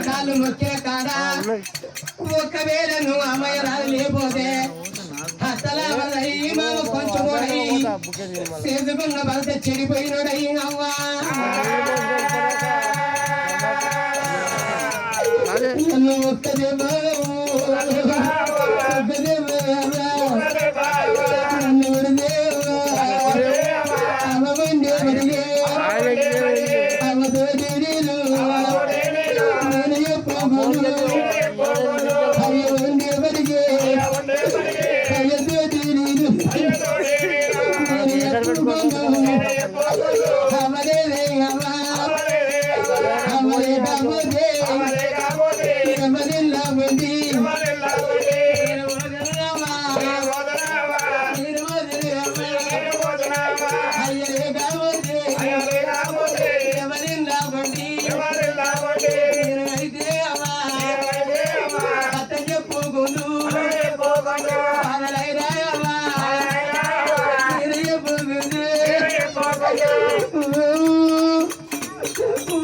కాళ్ళు నొక్కిన కాడ ఒకవేళ నువ్వు అమ్మాయి రాదు లేకపోతే కొంచెం చేసుకున్న భర్త చెడిపోయినోడయి అవ్వా నన్ను ఒక్కదేమో నన్ను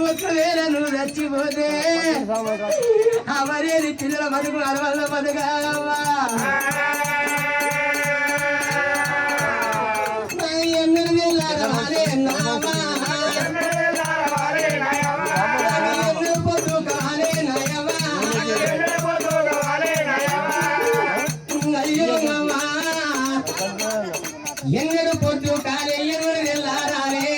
ఒకవేళ నువ్వు చచ్చిపోతే అవరేది పిల్లల బతుకు అలవల్ల బతుకావా ఎన్నడు వెళ్ళాలి నామా పొద్దు కాలే నయమా అయ్యో మామా ఎన్నడు పొద్దు కాలే ఎన్నడు వెళ్ళారాలే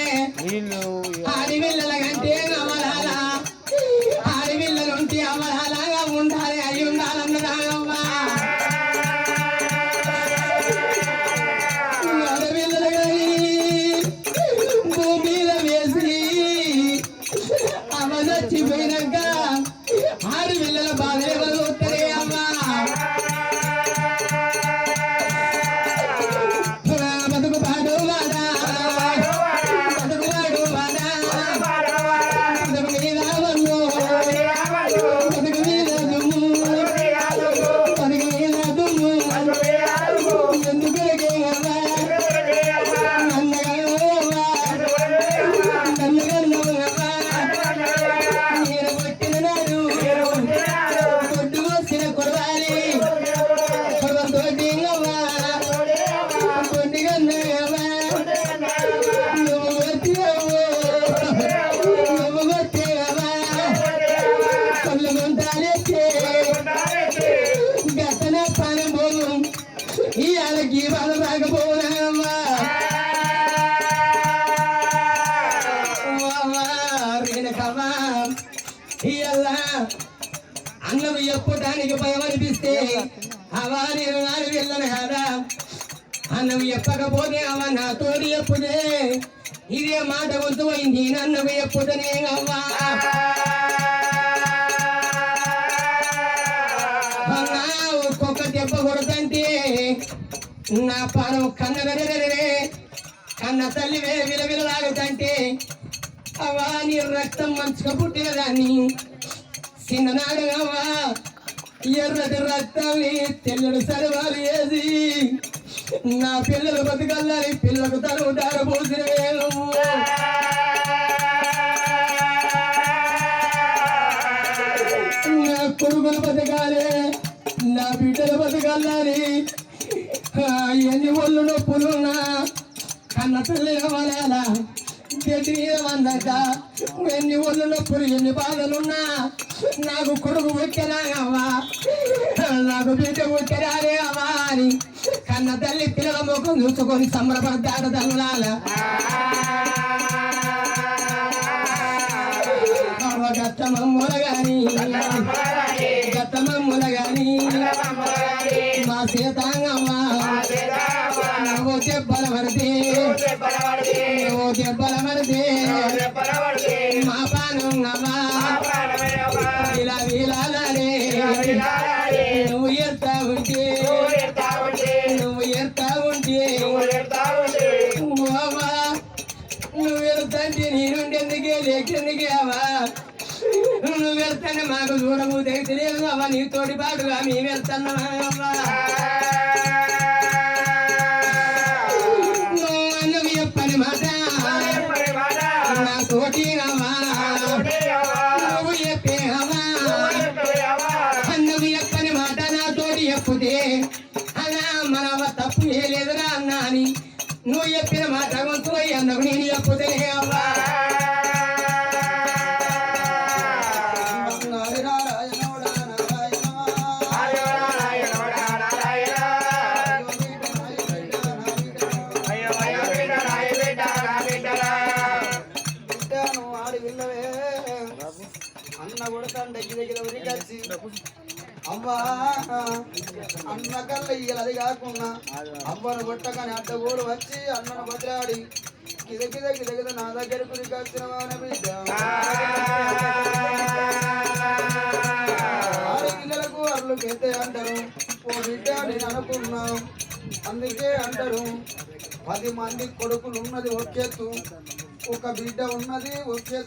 ఆడి పిల్లల కంటే అమరాల ఆడి పిల్లలుంటే అమరాలాగా ఉండాలి అయి ఉండాలన్నదాగమ్మా ఆడపిల్లలు కానీ భూమి మీద వేసి అమ్మ చచ్చిపోయినాక ఆడి పిల్లల బాధ ఎవరు వస్తారే అమ్మా బతుకు పాడు వాడా అన్నం ఎప్పటానికి భయం అనిపిస్తే అవా నేను నాలుగు వెళ్ళను కదా అన్నం ఎప్పకపోతే అవ నాతోటి ఎప్పుడే ఇదే మాట వంతు పోయింది నన్ను ఎప్పుడనే అవ్వా ఒక్కొక్క దెబ్బ కొడుతంటే నా పానం కన్నగరే కన్న తల్లి విలవిలలాగుతంటే అవా నీ రక్తం మంచుగా పుట్టిన దాన్ని చిన్ననాడుగా ఎర్రటి రక్తాన్ని తెల్లడు సరవాలు వేసి నా పిల్లలు బతకల్లని పిల్లకు తను దారపోసిన నా కొడుకులు బతకాలి నా బిడ్డలు బతకల్లని ఎన్ని ఒళ్ళు నొప్పులున్నా కన్న తల్లి అవ్వాలా అన్నాక ఎన్ని ఒళ్ళు నొప్పులు ఎన్ని బాధలున్నా నాకు కొడుకు వచ్చరావా నాకు బిడ్డ వచ్చరారే అవ్వా అని కన్న తల్లి పిల్లల ముఖం చూసుకొని సంబరపడ్డాడు తల్లాల గత్తమమ్ముల గాని మా సీతాంగమ్మ నువ్వు దెబ్బల పడితే మా పానమ్మా ఇలా వీలాలే నువ్వు ఎడతా ఉంటే లేకిందికి అవ్వా నువ్వు వెళ్తానే మాకు చూడము తెలియదు అవ్వ నీ తోటి పాటుగా మేము వెళ్తున్నావా నువ్వు చెప్పని మాట నా తోటి అవ్వా నువ్వు చెప్పే అవ్వా నువ్వు చెప్పని మాట నా తోటి చెప్పుతే అలా మనవ తప్పు చేయలేదురా అన్నా అని నువ్వు చెప్పిన మాట గొంతు అన్నకు నేను చెప్పుతే అవ్వా అన్న కొడతాను దగ్గర ఉరికొచ్చి అవ్వా అన్న కల్లా ఇయ్యాలి అది కాకుండా అవ్వను కొట్టగానే అడ్డగోడు వచ్చి అన్నను బతిరాడి కిదకిద నా దగ్గరకు ఉరికొచ్చిన బిడ్డ ఆడపిల్లలకు అర్లు పెద్ద అంటారు ఓ బిడ్డ నేను అనుకున్నాం అందుకే అంటారు 10 మంది కొడుకులు ఉన్నది ఒకెత్తు ఒక బిడ్డ ఉన్నది ఒకే